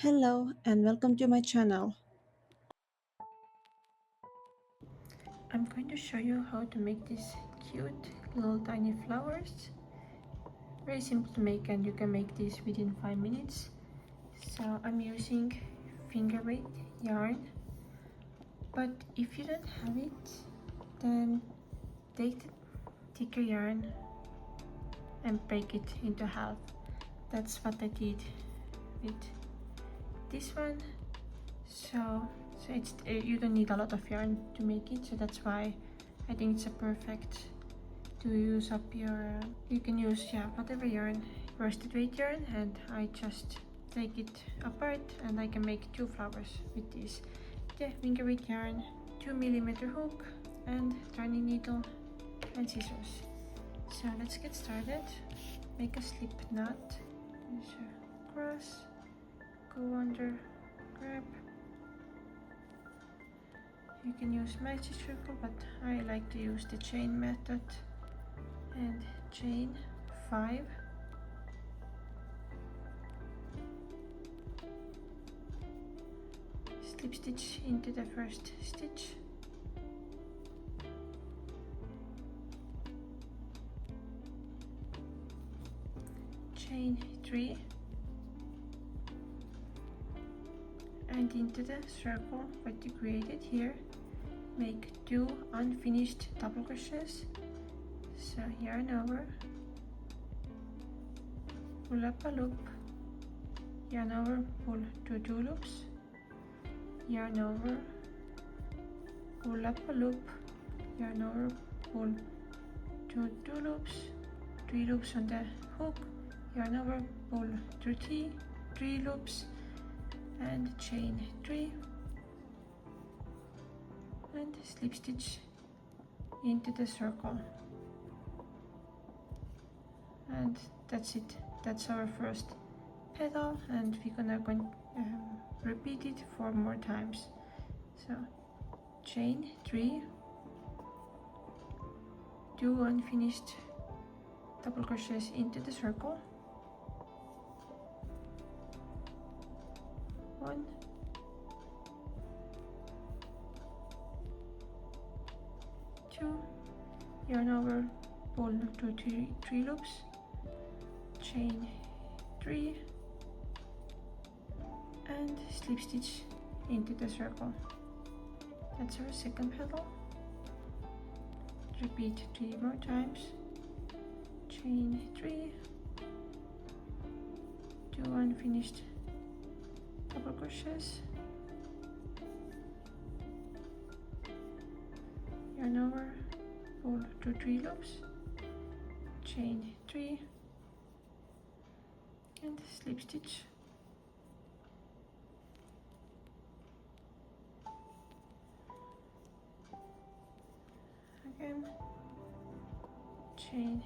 Hello and welcome to my channel. I'm going to show you how to make these cute little tiny flowers. Very simple to make, and you can make these within 5 minutes. So I'm using finger weight yarn, but if you don't have it, then take the thicker yarn and break it into half. That's what I did with this one. So it's you don't need a lot of yarn to make it, so that's why I think it's a perfect to use up your you can use whatever yarn, worsted weight yarn, and I just take it apart and I can make 2 flowers with this. The finger weight yarn, 2mm hook, and turning needle and scissors. So let's get started. Make a slip knot, use a cross, go under, grab. You can use magic circle, but I like to use the chain method, and chain 5, slip stitch into the first stitch, chain 3, and into the circle what you created here make 2 unfinished double crochets. So yarn over, pull up a loop, yarn over, pull 2 loops, yarn over, pull up a loop, yarn over, pull 2 loops, 3 loops on the hook, yarn over, pull 3 loops, and chain 3, and slip stitch into the circle. And that's it. That's our first petal, and we're gonna repeat it 4 more times. So chain 3, 2 unfinished double crochets into the circle, 1, 2, yarn over, pull 3 loops, chain 3, and slip stitch into the circle. That's our second petal. Repeat 3 more times, chain 3, 2 unfinished double crochets, yarn over, pull 3 loops, chain 3, and slip stitch. Again, chain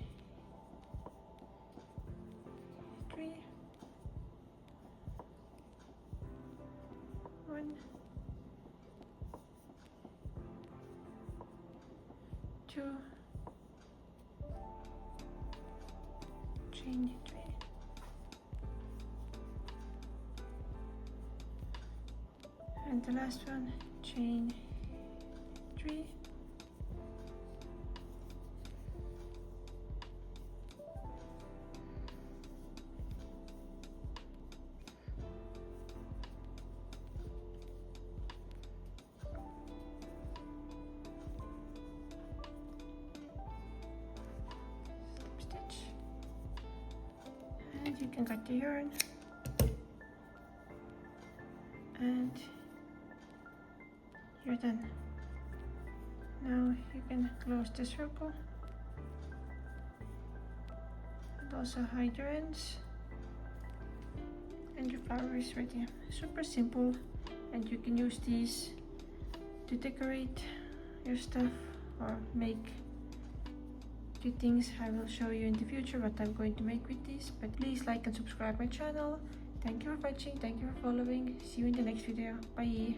3, 1, 2, chain 3, and the last one, chain 3, stitch, and you can cut the yarn, and you're done. Now you can close the circle and also hide your ends, and your flower is ready. Super simple, and you can use these to decorate your stuff or make cute things. I will show you in the future what I'm going to make with this, but please like and subscribe my channel. Thank you for watching, thank you for following. See you in the next video. Bye.